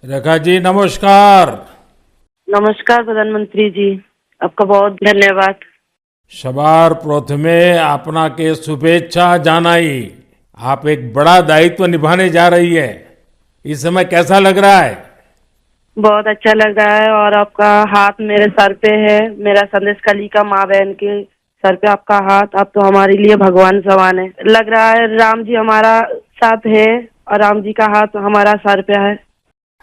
रेखा जी नमस्कार। नमस्कार प्रधानमंत्री जी, आपका बहुत धन्यवाद। सवार प्रथमे आपनाके शुभेच्छा जानाई। आप एक बड़ा दायित्व निभाने जा रही है। इस समय कैसा लग रहा है? बहुत अच्छा लग रहा है और आपका हाथ मेरे सर पे है। मेरा संदेश कली का माँ बहन के सर पे आपका हाथ, आप तो हमारे लिए भगवान समान है। लग रहा है राम जी हमारा साथ है और राम जी का हाथ हमारा सर पे है।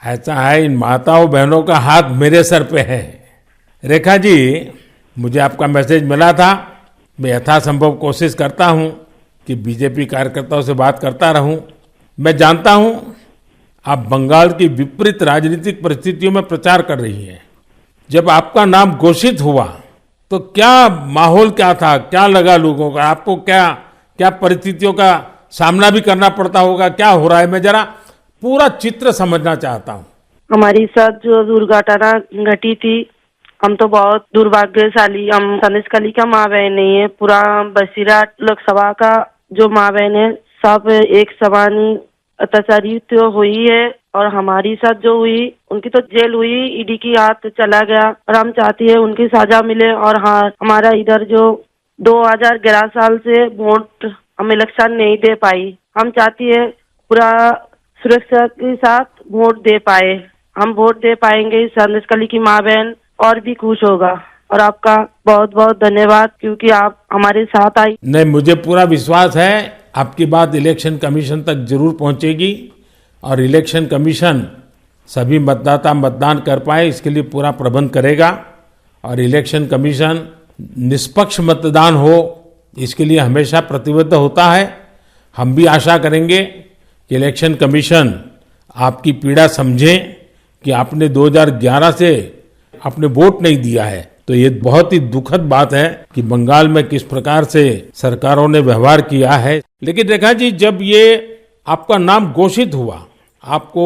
ऐसा है, इन माताओं बहनों का हाथ मेरे सर पे है। रेखा जी, मुझे आपका मैसेज मिला था। मैं यथासंभव कोशिश करता हूं कि बीजेपी कार्यकर्ताओं से बात करता रहूं। मैं जानता हूं आप बंगाल की विपरीत राजनीतिक परिस्थितियों में प्रचार कर रही हैं। जब आपका नाम घोषित हुआ तो क्या माहौल क्या था, क्या लगा लोगों का? आपको क्या क्या परिस्थितियों का सामना भी करना पड़ता होगा? क्या हो रहा है, मैं जरा पूरा चित्र समझना चाहता हूँ। हमारी साथ जो दुर्घटना घटी थी, हम तो बहुत दुर्भाग्यशाली। हम संदेश कली का माँ बहन नहीं है, पूरा बसीरा लोकसभा का जो माँ बहन है सब एक समान ही अत्याचारित तो हुई है। और हमारी साथ जो हुई उनकी तो जेल हुई, ईडी की हाथ चला गया और हम चाहती है उनकी सजा मिले। और हाँ, हमारा इधर जो 2011 साल से वोट हम इलेक्शन नहीं दे पाई, हम चाहती है पूरा सुरक्षा के साथ वोट दे पाए। हम वोट दे पाएंगे, संदेश कली की माँ बहन और भी खुश होगा। और आपका बहुत बहुत धन्यवाद क्योंकि आप हमारे साथ आई। नहीं, मुझे पूरा विश्वास है आपकी बात इलेक्शन कमीशन तक जरूर पहुंचेगी और इलेक्शन कमीशन सभी मतदाता मतदान कर पाए इसके लिए पूरा प्रबंध करेगा। और इलेक्शन कमीशन निष्पक्ष मतदान हो इसके लिए हमेशा प्रतिबद्ध होता है। हम भी आशा करेंगे कि इलेक्शन कमीशन आपकी पीड़ा समझे कि आपने 2011 से आपने वोट नहीं दिया है। तो ये बहुत ही दुखद बात है कि बंगाल में किस प्रकार से सरकारों ने व्यवहार किया है। लेकिन रेखा जी, जब ये आपका नाम घोषित हुआ, आपको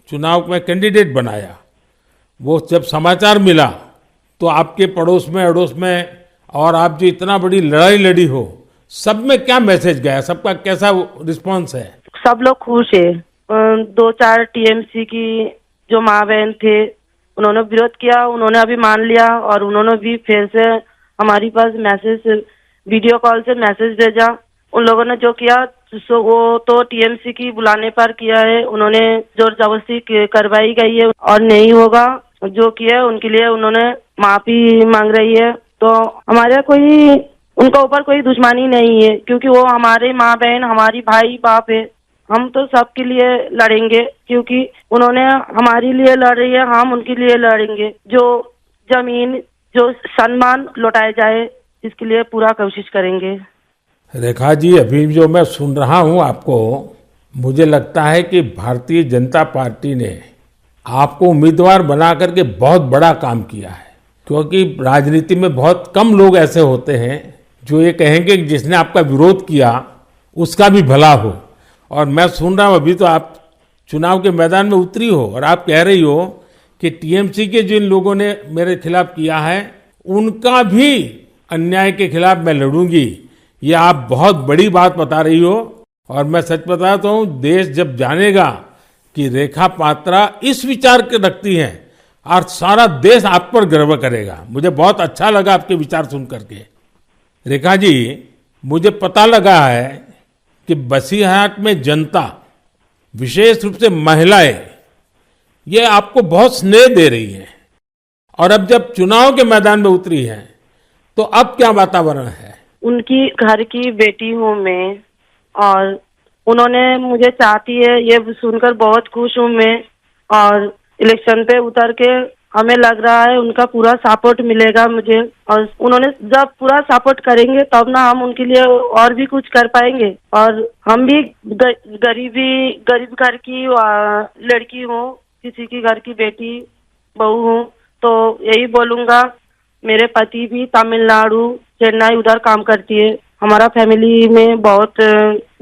चुनाव में कैंडिडेट बनाया, वो जब समाचार मिला तो आपके पड़ोस में अड़ोस में और आप जो इतना बड़ी लड़ाई लड़ी हो, सब में क्या मैसेज गया? सबका कैसा रिस्पॉन्स है? सब लोग खुश है। दो चार टीएमसी की जो माँ बहन थे उन्होंने विरोध किया, उन्होंने अभी मान लिया और उन्होंने भी फिर से हमारी पास मैसेज, वीडियो कॉल से मैसेज भेजा। उन लोगों ने जो किया वो तो टीएमसी की बुलाने पर किया है, उन्होंने जोर जबरदस्ती करवाई गई है और नहीं होगा। जो किया है उनके लिए उन्होंने माफी मांग रही है। तो हमारे कोई उनका ऊपर कोई दुश्मनी नहीं है क्योंकि वो हमारे माँ बहन, हमारी भाई बाप है। हम तो सबके लिए लड़ेंगे क्योंकि उन्होंने हमारे लिए लड़ रही है, हम उनके लिए लड़ेंगे। जो जमीन, जो सम्मान लौटाया जाए इसके लिए पूरा कोशिश करेंगे। रेखा जी, अभी जो मैं सुन रहा हूं आपको, मुझे लगता है कि भारतीय जनता पार्टी ने आपको उम्मीदवार बना करके बहुत बड़ा काम किया है। क्योंकि राजनीति में बहुत कम लोग ऐसे होते हैं जो ये कहेंगे कि जिसने आपका विरोध किया उसका भी भला हो। और मैं सुन रहा हूं अभी तो आप चुनाव के मैदान में उतरी हो और आप कह रही हो कि टीएमसी के जिन लोगों ने मेरे खिलाफ किया है उनका भी अन्याय के खिलाफ मैं लड़ूंगी। ये आप बहुत बड़ी बात बता रही हो। और मैं सच बताता हूं, देश जब जानेगा कि रेखा पात्रा इस विचार के रखती हैं और सारा देश आप पर गर्व करेगा। मुझे बहुत अच्छा लगा आपके विचार सुन करके। रेखा जी, मुझे पता लगा है कि बसीरहाट में जनता, विशेष रूप से महिलाएं, ये आपको बहुत स्नेह दे रही हैं। और अब जब चुनाव के मैदान में उतरी हैं तो अब क्या वातावरण है? उनकी घर की बेटी हूँ मैं और उन्होंने मुझे चाहती है, ये सुनकर बहुत खुश हूँ मैं। और इलेक्शन पे उतर के हमें लग रहा है उनका पूरा सपोर्ट मिलेगा मुझे। और उन्होंने जब पूरा सपोर्ट करेंगे तब ना हम उनके लिए और भी कुछ कर पाएंगे। और हम भी गरीब घर की लड़की हूँ, किसी की घर की बेटी बहू हूँ। तो यही बोलूंगा, मेरे पति भी तमिलनाडु, चेन्नई उधर काम करती है। हमारा फैमिली में बहुत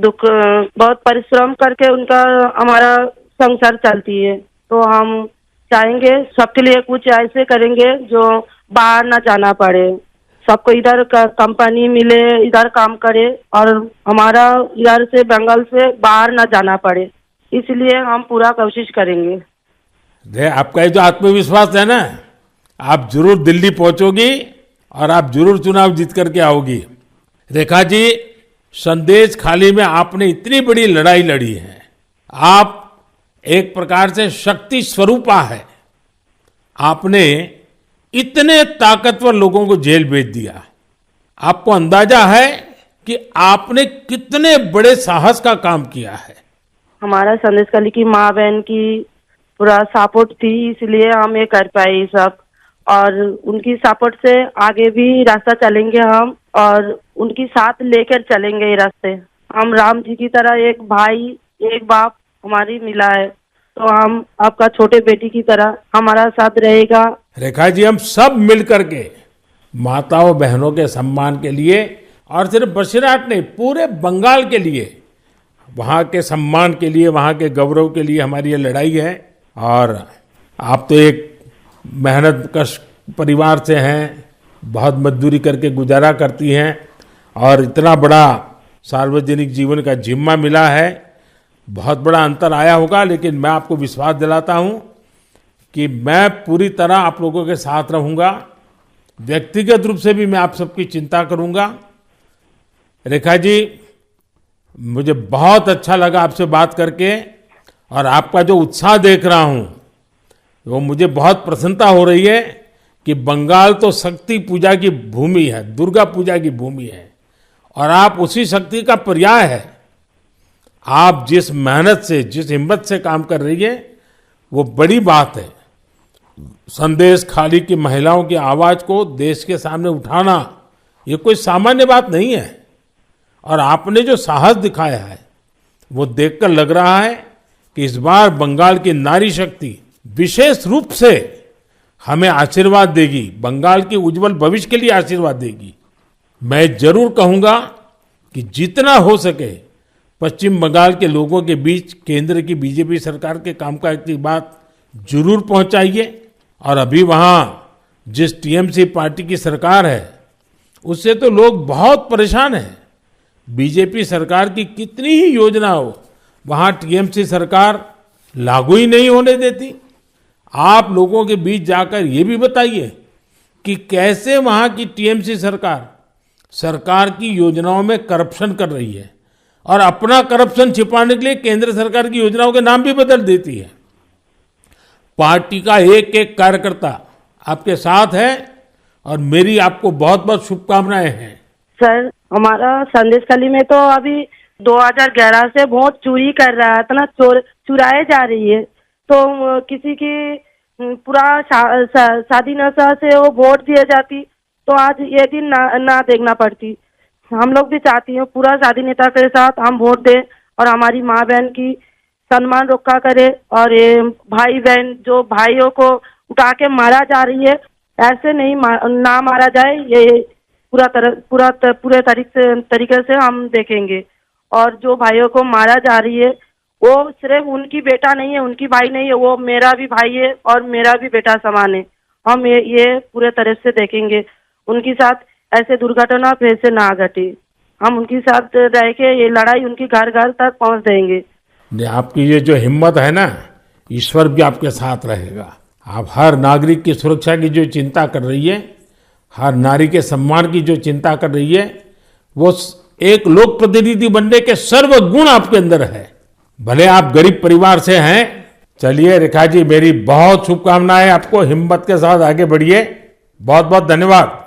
दुख, बहुत परिश्रम करके उनका हमारा संसार चलती है। तो हम चाहेंगे सबके लिए कुछ ऐसे करेंगे जो बाहर ना जाना पड़े, सबको इधर कंपनी मिले, इधर काम करे और हमारा इधर से बंगाल से बाहर ना जाना पड़े। इसलिए हम पूरा कोशिश करेंगे। आपका ये जो आत्मविश्वास है ना, आप जरूर दिल्ली पहुंचोगी और आप जरूर चुनाव जीत करके आओगी। रेखा जी, संदेश खाली में आपने इतनी बड़ी लड़ाई लड़ी है। आप एक प्रकार से शक्ति स्वरूपा है। आपने इतने ताकतवर लोगों को जेल भेज दिया। आपको अंदाजा है कि आपने कितने बड़े साहस का काम किया है। हमारा संदेश खाली की माँ बहन की पूरा सपोर्ट थी, इसलिए हम ये कर पाए ये सब। और उनकी सपोर्ट से आगे भी रास्ता चलेंगे हम, और उनकी साथ लेकर चलेंगे ये रास्ते। हम राम जी की तरह एक भाई एक बाप हमारी मिला है, तो हम आपका छोटे बेटी की तरह हमारा साथ रहेगा। रेखा जी, हम सब मिल करके माताओं बहनों के सम्मान के लिए, और सिर्फ बसीरहाट नहीं, पूरे बंगाल के लिए, वहाँ के सम्मान के लिए, वहाँ के गौरव के लिए हमारी ये लड़ाई है। और आप तो एक मेहनत कश परिवार से हैं, बहुत मजदूरी करके गुजारा करती हैं, और इतना बड़ा सार्वजनिक जीवन का जिम्मा मिला है। बहुत बड़ा अंतर आया होगा, लेकिन मैं आपको विश्वास दिलाता हूँ कि मैं पूरी तरह आप लोगों के साथ रहूँगा। व्यक्तिगत रूप से भी मैं आप सबकी चिंता करूँगा। रेखा जी, मुझे बहुत अच्छा लगा आपसे बात करके, और आपका जो उत्साह देख रहा हूँ वो मुझे बहुत प्रसन्नता हो रही है कि बंगाल तो शक्ति पूजा की भूमि है, दुर्गा पूजा की भूमि है, और आप उसी शक्ति का पर्याय है। आप जिस मेहनत से, जिस हिम्मत से काम कर रही है, वो बड़ी बात है। संदेश खाली की महिलाओं की आवाज को देश के सामने उठाना ये कोई सामान्य बात नहीं है। और आपने जो साहस दिखाया है वो देखकर लग रहा है कि इस बार बंगाल की नारी शक्ति विशेष रूप से हमें आशीर्वाद देगी, बंगाल के उज्जवल भविष्य के लिए आशीर्वाद देगी। मैं जरूर कहूंगा कि जितना हो सके पश्चिम बंगाल के लोगों के बीच केंद्र की बीजेपी सरकार के कामकाज की बात जरूर पहुंचाइए। और अभी वहां जिस टीएमसी पार्टी की सरकार है उससे तो लोग बहुत परेशान हैं। बीजेपी सरकार की कितनी ही योजना हो, वहां टीएमसी सरकार लागू ही नहीं होने देती। आप लोगों के बीच जाकर ये भी बताइए कि कैसे वहां की टीएमसी सरकार की योजनाओं में करप्शन कर रही है, और अपना करप्शन छिपाने के लिए केंद्र सरकार की योजनाओं के नाम भी बदल देती है। पार्टी का एक एक कार्यकर्ता आपके साथ है, और मेरी आपको बहुत बहुत शुभकामनाएं हैं। सर, हमारा संदेश खाली में तो अभी 2011 से वोट चोरी कर रहा है, इतना चुराए जा रही है। तो किसी की पूरा शादी नशा से वो वोट दिए जाती, तो आज ये दिन ना देखना पड़ती। हम लोग भी चाहती हैं पूरा शादी नेता के साथ हम वोट दें, और हमारी माँ बहन की सम्मान रक्षा करे। और ये भाई बहन जो भाइयों को उठा के मारा जा रही है, ऐसे नहीं ना मारा जाए, ये पूरे तरीके से हम देखेंगे। और जो भाइयों को मारा जा रही है वो सिर्फ उनकी बेटा नहीं है, उनकी भाई नहीं है, वो मेरा भी भाई है और मेरा भी बेटा समान है। हम ये पूरे तरह से देखेंगे, उनके साथ ऐसे दुर्घटना फिर से ना घटे। हम उनके साथ रह के ये लड़ाई उनकी घर घर तक पहुंच देंगे। आपकी ये जो हिम्मत है ना, ईश्वर भी आपके साथ रहेगा। आप हर नागरिक की सुरक्षा की जो चिंता कर रही है, हर नारी के सम्मान की जो चिंता कर रही है, वो एक लोक प्रतिनिधि बनने के सर्वगुण आपके अंदर है। भले आप गरीब परिवार से हैं। चलिए रेखा जी, मेरी बहुत शुभकामनाएं आपको, हिम्मत के साथ आगे बढ़िए। बहुत बहुत धन्यवाद।